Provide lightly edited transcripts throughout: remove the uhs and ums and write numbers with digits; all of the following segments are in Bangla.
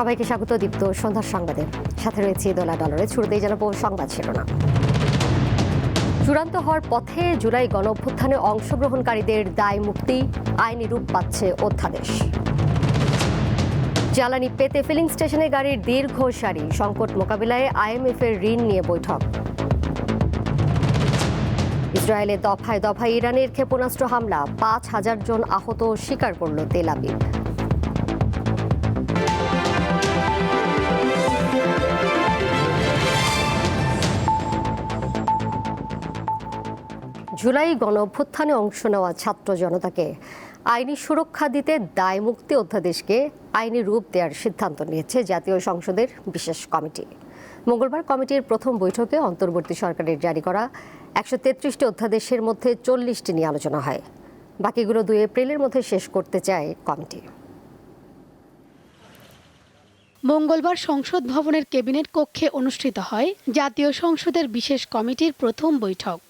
সবাইকে স্বাগত দীপ্ত সন্ধ্যার সংবাদে। সাথে রয়েছে দোলা ডলারে। শুরুতেই জানাবো সংবাদ শিরোনাম। চূড়ান্ত হওয়ার পথে জুলাই গণঅভ্যুত্থানে অংশগ্রহণকারীদের দায় মুক্তি, আইনি রূপ পাচ্ছে অধ্যাদেশ। জ্বালানি পেতে ফিলিং স্টেশনে গাড়ির দীর্ঘ সারি, সংকট মোকাবিলায় IMF এর ঋণ নিয়ে বৈঠক। ইসরায়েলে দফায় দফায় ইরানের ক্ষেপণাস্ত্র হামলা, ৫,০০০ জন আহত স্বীকার করল তেল আবিব। জুলাই গণঅভ্যুত্থানে অংশ নেওয়া ছাত্র জনতাকে আইনি সুরক্ষা দিতে দায়মুক্তি অধ্যাদেশকে আইনি রূপ দেওয়ার সিদ্ধান্ত নিয়েছে জাতীয় সংসদের বিশেষ কমিটি। মঙ্গলবার কমিটির প্রথম বৈঠকে অন্তর্বর্তী সরকারের জারি করা ১৩৩টি অধ্যাদেশের মধ্যে ৪০টি নিয়ে আলোচনা হয়। বাকিগুলো ২ এপ্রিলের মধ্যে শেষ করতে চায় কমিটি। মঙ্গলবার সংসদ ভবনের ক্যাবিনেট কক্ষে অনুষ্ঠিত হয় জাতীয় সংসদের বিশেষ কমিটির প্রথম বৈঠক।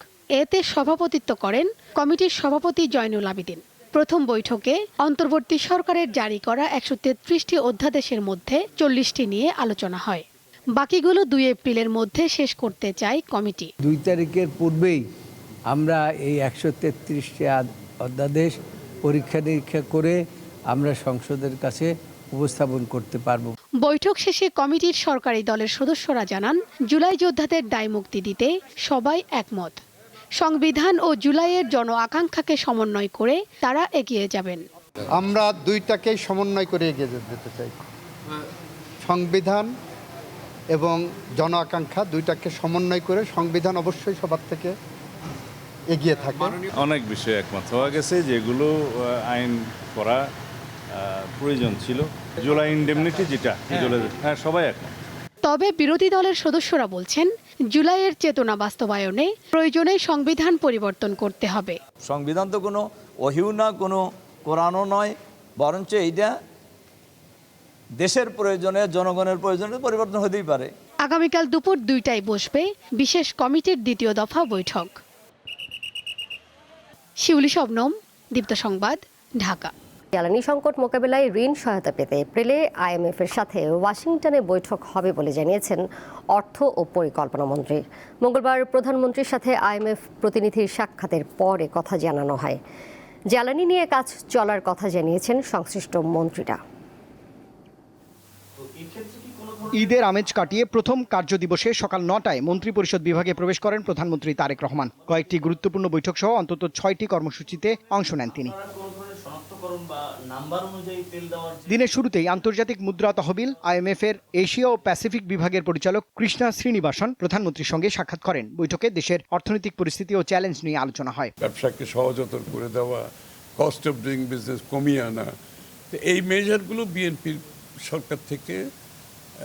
এতে সভাপতিত্ব করেন কমিটির সভাপতি জয়নুল আবেদিন। প্রথম বৈঠকে অন্তর্বর্তী সরকারের জারি করা ১৩৩টি অধ্যাদেশের মধ্যে ৪০টি নিয়ে আলোচনা হয়। বাকিগুলো ২ এপ্রিলের মধ্যে শেষ করতে চায় কমিটি। ২ তারিখের পূর্বেই আমরা এই ১৩৩টি অধ্যাদেশ পরীক্ষা নিরীক্ষা করে আমরা সংসদের কাছে উপস্থাপন করতে পারব। বৈঠক শেষে কমিটির সরকারি দলের সদস্যরা জানান, জুলাই যোদ্ধাদের দায়মুক্তি দিতে সবাই একমত। সংবিধান ও জুলাইয়ের জন আকাঙ্ক্ষাকে সমন্বয় করে তারা এগিয়ে যাবেন। আমরা দুইটাকেই সমন্বয় করে এগিয়ে যেতে চাই। সংবিধান এবং জন আকাঙ্ক্ষা দুইটাকে সমন্বয় করে সংবিধান অবশ্যই সবার থেকে এগিয়ে থাকে। অনেক বিষয়ে একমত হওয়া গেছে যেগুলো আইন করা প্রয়োজন ছিল। জুলাই ইনডেমনিটি যেটা সবাই একমত। তবে বিরোধী দলের সদস্যরা বলছেন, জুলাইয়ের চেতনা বাস্তবায়নে প্রয়োজনে সংবিধান পরিবর্তন করতে হবে। সংবিধান তো কোনো ওহিও না, কোনো কোরআনও নয়, বরঞ্চ এইটা দেশের প্রয়োজনে, জনগণের প্রয়োজনে পরিবর্তন হতেই পারে। আগামীকাল দুপুর ২টায় বসবে বিশেষ কমিটির দ্বিতীয় দফা বৈঠক। শিউলি শবনম, দীপ্ত সংবাদ, ঢাকা। জ্বালানি সংকট মোকাবিলায় ঋণ সহায়তা পেতে এপ্রিলে IMF এর সাথে ওয়াশিংটনে বৈঠক হবে বলে জানিয়েছেন অর্থ ও পরিকল্পনা মন্ত্রী। মঙ্গলবার প্রধানমন্ত্রীর সাথে IMF প্রতিনিধির সাক্ষাতের পরে কথা জানানো হয়। জ্বালানি নিয়ে কাজ চলার কথা জানিয়েছেন সংশ্লিষ্ট মন্ত্রীরা। ঈদের আমেজ কাটিয়ে প্রথম কার্যদিবসে সকাল ৯টায় মন্ত্রিপরিষদ বিভাগে প্রবেশ করেন প্রধানমন্ত্রী তারেক রহমান। কয়েকটি গুরুত্বপূর্ণ বৈঠক সহ অন্তত 6টি কর্মসূচিতে অংশ নেন তিনি। দিনের শুরুতেই আন্তর্জাতিক মুদ্রা তহবিল IMF এর এশিয়া ও প্যাসিফিক বিভাগের পরিচালক কৃষ্ণা শ্রীনিবাসন প্রধানমন্ত্রীর সঙ্গে সাক্ষাৎ করেন। বৈঠকে দেশের অর্থনৈতিক পরিস্থিতি ও চ্যালেঞ্জ নিয়ে আলোচনা হয়। ব্যবসাকে সহজতর করে দেওয়া, কস্ট অফ ডুইং বিজনেস কমিয়ে আনা, এই মেজারগুলো বিএনপির সরকার থেকে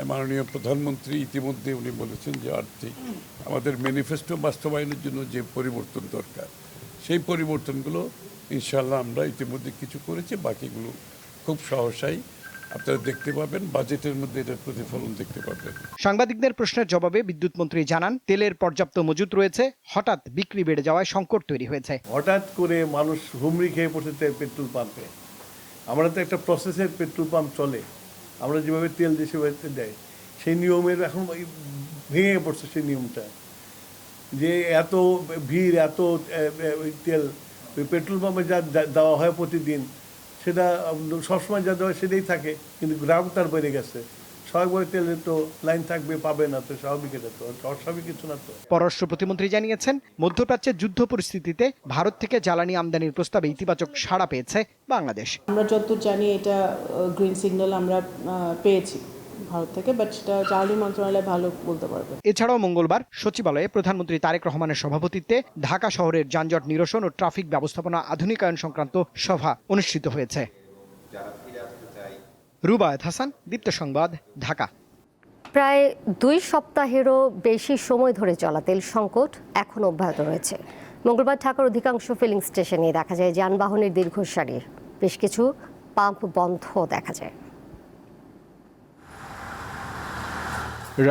মাননীয় প্রধানমন্ত্রী ইতিমধ্যে উনি বলেছেন যে আর্থিক আমাদের ম্যানিফেস্টো বাস্তবায়নের জন্য যে পরিবর্তন দরকার, সেই পরিবর্তনগুলো ইনশাল্লাহ আমরা ইতিমধ্যে কিছু করেছি। বাকিগুলো খুব সহসাই আপনারা দেখতে পাবেন, বাজেটের মধ্যে এটার প্রতিফলন দেখতে পাবেন। সাংবাদিকদের প্রশ্নের জবাবে বিদ্যুৎ মন্ত্রী জানান, তেলের পর্যাপ্ত মজুত রয়েছে, হঠাৎ বিক্রি বেড়ে যাওয়ায় সংকট তৈরি হয়েছে। হঠাৎ করে মানুষ হুমড়ি খেয়ে পড়েছে পেট্রোল পাম্পে। আমরা তো একটা প্রসেসের পেট্রোল পাম্প চলে, আমরা যেভাবে তেল দেশে বাড়িতে দেয় সেই নিয়মের এখন ভেঙে পড়ছে সেই নিয়মটা, যে এত ভিড়, এত তেল ওই পেট্রোল পাম্পে যা দেওয়া হয় প্রতিদিন, সেটা সবসময় যা দেওয়া সেটাই থাকে, কিন্তু গ্রাহক তার বেড়ে গেছে। স্বাভাবিক তেলের তো লাইন থাকবে, পাবে না, তো স্বাভাবিক, এটা তো অস্বাভাবিক কিছু না। তো পররাষ্ট্র প্রতিমন্ত্রী জানিয়েছেন, মধ্যপ্রাচ্যের যুদ্ধ পরিস্থিতিতে ভারত থেকে জ্বালানি আমদানির প্রস্তাবে ইতিবাচক সাড়া পেয়েছে বাংলাদেশ। আমরা যতদূর জানি এটা গ্রিন সিগন্যাল আমরা পেয়েছি ভারত থেকে, বাট সেটা জ্বালানি মন্ত্রণালয় ভালো বলতে পারবে। এছাড়াও মঙ্গলবার সচিবালয়ে প্রধানমন্ত্রী তারেক রহমানের সভাপতিত্বে ঢাকা শহরের যানজট নিরসন ও ট্রাফিক ব্যবস্থাপনা আধুনিকায়ন সংক্রান্ত সভা অনুষ্ঠিত হয়েছে। রুবায়েত হাসান, দীপ্ত সংবাদ, ঢাকা। প্রায় ২ সপ্তাহেরও বেশি সময় ধরে চলা তেল সংকট এখন অব্যাহত রয়েছে। মঙ্গলবার ঢাকার অধিকাংশ ফিলিং স্টেশনে দেখা যায় যানবাহনের দীর্ঘ সারি, বেশ কিছু পাম্প বন্ধ দেখা যায়।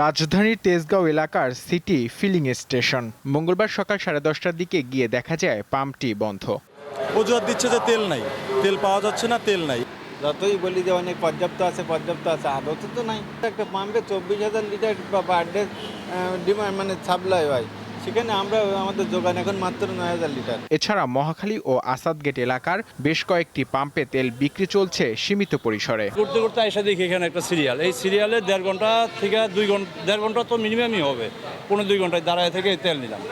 রাজধানীর তেজগাঁও এলাকার সিটি ফিলিং স্টেশন মঙ্গলবার সকাল 10:30টার দিকে গিয়ে দেখা যায় পাম্পটি বন্ধ। অজুহাত দিচ্ছে যে তেল নাই, তেল পাওয়া যাচ্ছে না, তেল নাই। যতই বলি যে অনেক পর্যাপ্ত আছে আদতে তো নাই। একটা পাম্পে 24,000 লিটার পার ডে ডিমান্ড মানে সাপ্লাই হয়, সেখানে আমরা আমাদের যোগান এখন মাত্র 9,000 লিটার। এছাড়া মহাখালী ও আসাদ গেট এলাকার বেশ কয়েকটি পাম্পে তেল বিক্রি চলছে সীমিত পরিসরে। করতে করতে এসে দেখি এখানে একটা সিরিয়াল, এই সিরিয়ালে 1.5 ঘন্টা থেকে 2 ঘন্টা, 1.5 ঘন্টা তো মিনিমামই হবে, 2 ঘন্টায় দাঁড়ায় থেকে তেল নিলাম।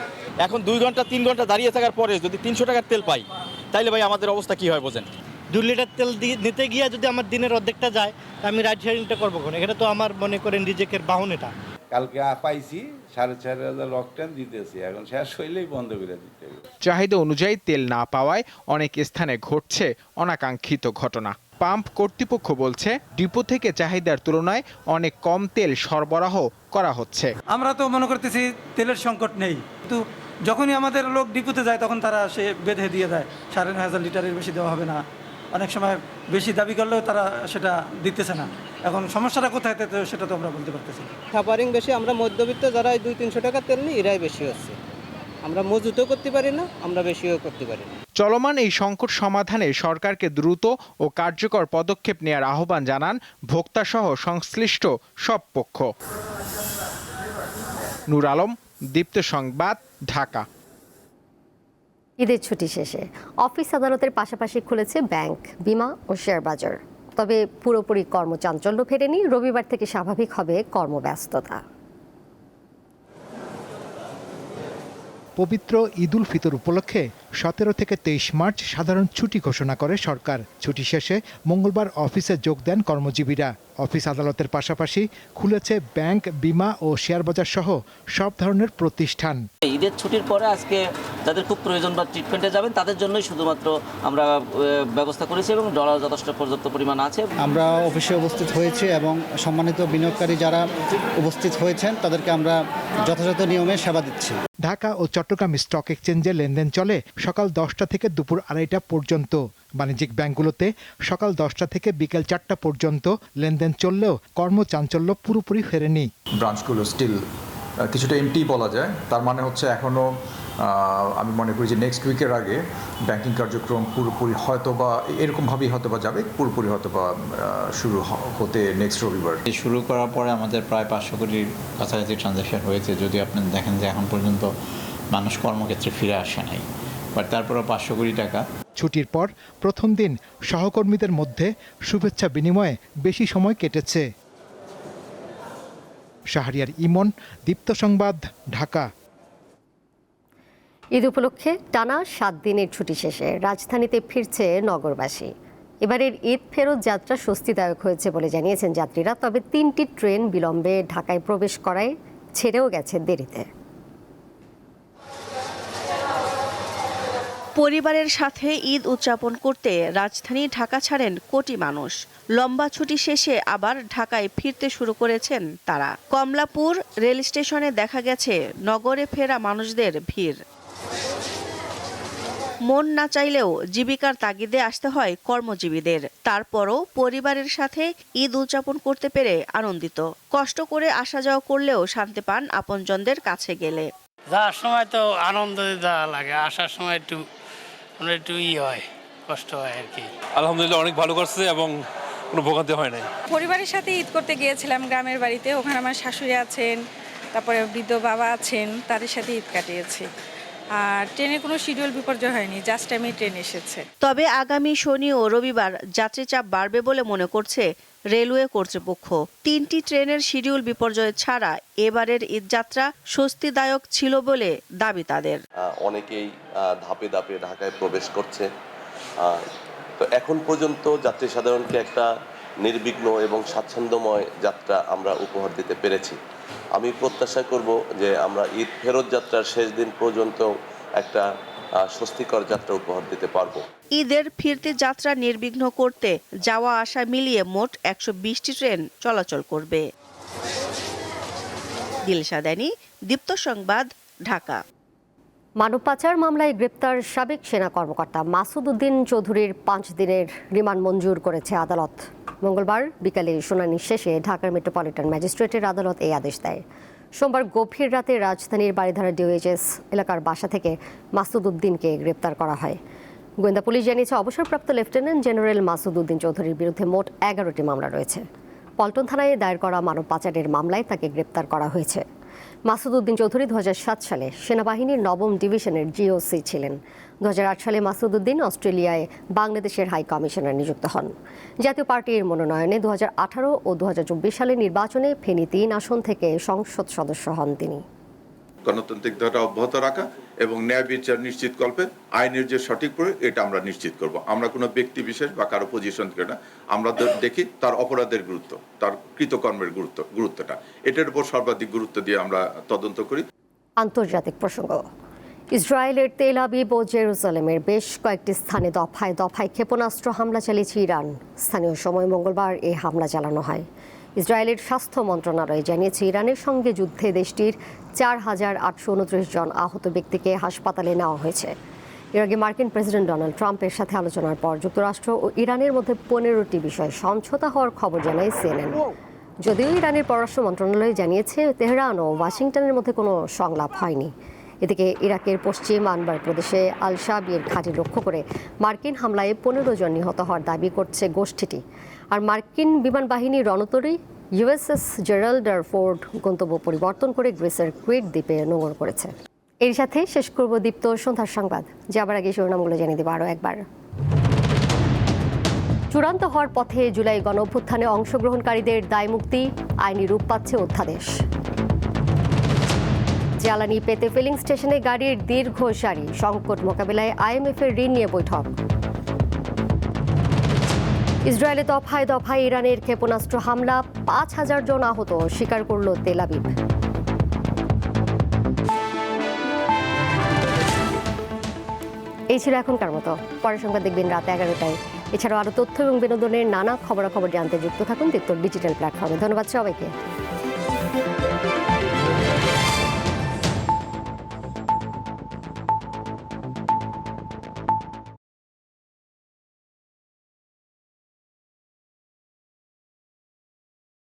এখন 2 ঘন্টা 3 ঘন্টা দাঁড়িয়ে থাকার পরে যদি 300 টাকার তেল পাই, তাইলে ভাই আমাদের অবস্থা কি হয় বোঝেন। 2 লিটার তেল নিতে গিয়ে যদি আমার দিনের অর্ধেকটা যায়, আমি রাইড শেয়ারিংটা করবো কোন? এটা তো আমার মনে করেন রিজেকের বাহন। এটা কালকে পাইছি 4,500 অক্টেন দিতেছি, এখন শেষ হইলেই বন্ধ করে দিতে হবে। চাহিদা অনুযায়ী তেল না পাওয়ায় অনেক স্থানে ঘটছে অনাকাঙ্ক্ষিত ঘটনা। পাম্প কর্তৃপক্ষ বলছে ডিপো থেকে চাহিদার তুলনায় অনেক কম তেল সরবরাহ করা হচ্ছে। আমরা তো মনে করতেছি তেলের সংকট নেই, কিন্তু যখনই আমাদের লোক ডিপোতে যায় তখন তারা সে বেঁধে দিয়ে দেয় 9,500 লিটারের বেশি দেওয়া হবে না। অনেক সময় বেশি দাবি করলেও তারা সেটা দিতেছে না। এখন সমস্যাটা কোথায় সেটা তো আমরা বলতে পারতেছি। খাবারিং বেশি, আমরা মধ্যবিত্ত যারা 200-300 টাকা তেল নিই এরাই বেশি হচ্ছে। আমরা মজুতও করতে পারি না, আমরা বেশিও করতে পারি না। চলমান এই সংকট সমাধানে সরকারকে দ্রুত ও কার্যকর পদক্ষেপ নেওয়ার আহ্বান জানান ভোক্তাসহ সংশ্লিষ্ট সব পক্ষ। নূর আলম, দীপ্ত সংবাদ, ঢাকা। ঈদের ছুটি শেষে অফিস আদালতের পাশাপাশি খুলেছে ব্যাংক, বিমা ও শেয়ার বাজার। তবে পুরোপুরি কর্মচাঞ্চল্য ফেরেনি। রবিবার থেকে স্বাভাবিক হবে কর্মব্যস্ততা। পবিত্র ঈদ উল ফিতর উপলক্ষে 17 থেকে 23 মার্চ সাধারণ ছুটি ঘোষণা করে সরকার। ছুটি শেষে মঙ্গলবার অফিসে যোগ দেন কর্মজীবীরা। অফিস আদালতের পাশাপাশি খুলেছে ব্যাংক, বিমা ও শেয়ার বাজার সহ সব ধরনের প্রতিষ্ঠান। ঈদের ছুটির পরে আজকে যাদের খুব প্রয়োজন বা ট্রিটমেন্টে যাবেন তাদের জন্যই শুধুমাত্র আমরা ব্যবস্থা করেছি এবং ডলার যথেষ্ট পর্যাপ্ত পরিমাণ আছে। আমরা অফিসে উপস্থিত হয়েছি এবং সম্মানিত বিনিয়োগকারী যারা উপস্থিত হয়েছেন তাদেরকে আমরা যথাযথ নিয়মে সেবা দিচ্ছি। ঢাকা ও চট্টগ্রাম স্টক এক্সচেঞ্জে লেনদেন চলে সকাল 10টা থেকে দুপুর 2:30টা পর্যন্ত। বাণিজ্যিক ব্যাংকগুলোতে সকাল 10টা থেকে বিকেল 4টা পর্যন্ত লেনদেন চললেও কর্মচাঞ্চল্য পুরোপুরি ফেরেনি। ব্রাঞ্চগুলো স্টিল কিছুটা এমটি বলা যায়। তার মানে হচ্ছে এখনও আমি মনে করি যে নেক্সট উইকের আগে ব্যাংকিং কার্যক্রম পুরোপুরি হয়তো বা এরকমভাবেই হয়তো বা যাবে, পুরোপুরি হয়তো বা শুরু হতে নেক্সট রবিবার। শুরু করার পরে আমাদের প্রায় 500 কোটির কাছাকাছি ট্রানজ্যাকশন হয়েছে। যদি আপনি দেখেন যে এখন পর্যন্ত মানুষ কর্মক্ষেত্রে ফিরে আসে নাই, বাট তারপরও 500 কোটি টাকা। ছুটির পর প্রথম দিন সহকর্মীদের মধ্যে শুভেচ্ছা বিনিময়ে বেশি সময় কেটেছে। শাহরিয়ার ইমন, দীপ্ত সংবাদ, ঢাকা। ঈদ উপলক্ষে টানা 7 দিনের ছুটি শেষে রাজধানীতে ফিরছে নগরবাসী। এবারের ঈদ ফেরত যাত্রা স্বস্তিদায়ক হয়েছে বলে জানিয়েছেন যাত্রীরা। তবে 3টি ট্রেন বিলম্বে ঢাকায় প্রবেশ করায় ছেড়েও গেছে দেরিতে। পরিবারের সাথে ঈদ উদযাপন করতে রাজধানী ঢাকা ছাড়েন কোটি মানুষ। লম্বা ছুটি শেষে আবার ঢাকায় ফিরতে শুরু করেছেন তারা। কমলাপুর রেল স্টেশনে দেখা গেছে নগরে ফেরা মানুষদের ভিড়। মন না চাইলেও জীবিকার তাগিদে আসতে হয় কর্মজীবীদের। তারপরও পরিবারের সাথে ঈদ উদযাপন করতে পেরে আনন্দিত। কষ্ট করে আসা যাওয়া করলেও শান্তি পান আপনজনদের কাছে গেলে। যাওয়ার সময় তো আনন্দ যাওয়া লাগে, আসার সময় একটু হয়, কষ্ট হয় আর কি। আলহামদুলিল্লাহ অনেক ভালো করছে এবং কোনো ভোগান্তি হয় নাই। পরিবারের সাথে ঈদ করতে গিয়েছিলাম গ্রামের বাড়িতে। ওখানে আমার শাশুড়ি আছেন, তারপরে বৃদ্ধ বাবা আছেন, তাদের সাথে ঈদ কাটিয়েছি। আর ট্রেনে কোনো শিডিউল বিপর্যয় হয়নি, জাস্ট টাইমে ট্রেন এসেছে। তবে আগামী শনি ও রবিবার যাত্রী চাপ বাড়বে বলে মনে করছে রেলওয়ে কর্তৃপক্ষ। 3টি ট্রেনের শিডিউল বিপর্যয় ছাড়া এবারের ঈদ যাত্রা স্বস্তিদায়ক ছিল বলে দাবি তাদের। অনেকেই ধাপে ধাপে ঢাকায় প্রবেশ করছে। তো এখন পর্যন্ত যাত্রী সাধারণকে একটা নির্বিঘ্ন এবং স্বাচ্ছন্দ্যময় যাত্রা আমরা উপহার দিতে পেরেছি। আমি প্রত্যাশা করব যে আমরা ঈদ ফেরত যাত্রার শেষ দিন পর্যন্ত একটা স্বস্তিকর যাত্রা উপহার দিতে পারবো। ঈদের ফিরতি যাত্রা নির্বিঘ্ন করতে যাওয়া আসা মিলিয়ে মোট 120টি ট্রেন চলাচল করবে। দিলশা দানি, দীপ্ত সংবাদ, ঢাকা। মানব পাচার মামলায় গ্রেপ্তার সাবেক সেনা কর্মকর্তা মাসুদ উদ্দিন চৌধুরীর 5 দিনের রিমান্ড মঞ্জুর করেছে আদালত। মঙ্গলবার বিকালে শুনানি শেষে ঢাকার মেট্রোপলিটন ম্যাজিস্ট্রেটের আদালত এই আদেশ দেয়। সোমবার গভীর রাতে রাজধানীর বারিধারা ডিওএইচএস এলাকার বাসা থেকে মাসুদ উদ্দিনকে গ্রেপ্তার করা হয়। গোয়েন্দা পুলিশ জানিয়েছে অবসরপ্রাপ্ত লেফটেন্যান্ট জেনারেল মাসুদ উদ্দিন চৌধুরীর বিরুদ্ধে মোট 11টি মামলা রয়েছে। পল্টন থানায় দায়ের করা মানব পাচারের মামলায় তাকে গ্রেপ্তার করা হয়েছে। মাসুদ উদ্দিন চৌধুরী 2007 সালে সেনাবাহিনীর 9ম ডিভিশনের জিওসি ছিলেন। 2008 সালে মাসুদ উদ্দিন অস্ট্রেলিয়ায় বাংলাদেশের হাই কমিশনার নিযুক্ত হন। জাতীয় পার্টির মনোনয়নে 2018 ও 2024 সালে নির্বাচনে ফেনী 3 আসন থেকে সংসদ সদস্য হন তিনি। গণতান্ত্রিক ধারা অব্যাহত রাখা এবং ন্যায় বিচার নিশ্চিতকল্পে আইনের যে সঠিক প্রয়োগ এটা আমরা নিশ্চিত করব। আমরা কোনো ব্যক্তি বিশেষ বা কারো পজিশন থেকে না, আমরা দেখি তার অপরাধের গুরুত্ব, তার কৃতকর্মের গুরুত্বটা, এটার উপর সর্বাধিক গুরুত্ব দিয়ে আমরা তদন্ত করি। আন্তর্জাতিক প্রসঙ্গ। ইসরায়েলের তেল আবিব ও জেরুজালেমের বেশ কয়েকটি স্থানে দফায় দফায় ক্ষেপণাস্ত্র হামলা চালিয়েছে ইরান। স্থানীয় সময় মঙ্গলবার এই হামলা চালানো হয়। ইসরায়েলের স্বাস্থ্য মন্ত্রণালয় জানিয়েছে ইরানের সঙ্গে যুদ্ধে দেশটির 4,829 জন আহত ব্যক্তিকে হাসপাতালে নেওয়া হয়েছে। এর আগে মার্কিন প্রেসিডেন্ট ডোনাল্ড ট্রাম্পের সাথে আলোচনার পর যুক্তরাষ্ট্র ও ইরানের মধ্যে 15টি বিষয়ে সমঝোতা হওয়ার খবর জানায় সিএনএন। যদিও ইরানের পররাষ্ট্র মন্ত্রণালয় জানিয়েছে তেহরান ও ওয়াশিংটনের মধ্যে কোনো সংলাপ হয়নি। এদিকে ইরাকের পশ্চিম আনবার প্রদেশে আল শাবির ঘাঁটি লক্ষ্য করে মার্কিন হামলায় 15 জন নিহত হওয়ার দাবি করছে গোষ্ঠীটি। আর মার্কিন বিমান বাহিনীর রণতরী ইউএসএস জেরাল্ড ফোর্ড গন্তব্য পরিবর্তন করে গ্রিসের ক্রিট দ্বীপে নোঙর করেছে। এর সাথে শেষ করব দীপ্ত সন্ধ্যার সংবাদ। যাবার আগে শিরোনামগুলো জানিয়ে দেব আরও একবার। চূড়ান্ত হওয়ার পথে জুলাই গণঅভ্যুত্থানে অংশগ্রহণকারীদের দায়মুক্তি, আইনি রূপ পাচ্ছে অধ্যাদেশ। জ্বালানি পেতে ফিলিং স্টেশনে গাড়ির দীর্ঘ সারি, সংকট মোকাবিলায় আইএমএফের ঋণ নিয়ে বৈঠক। ইসরায়েলে দফায় দফায় ইরানের ক্ষেপণাস্ত্র হামলা, 5,000 জন আহত, স্বীকার করল তেল আবিব। এই ছিল এখনকার মতো। পরের সংবাদ দেখবেন রাত 11টায়। এছাড়াও আরও তথ্য এবং বিনোদনের নানা খবরাখবর জানতে যুক্ত থাকুন দীপ্তর ডিজিটাল প্ল্যাটফর্মে। ধন্যবাদ সবাইকে।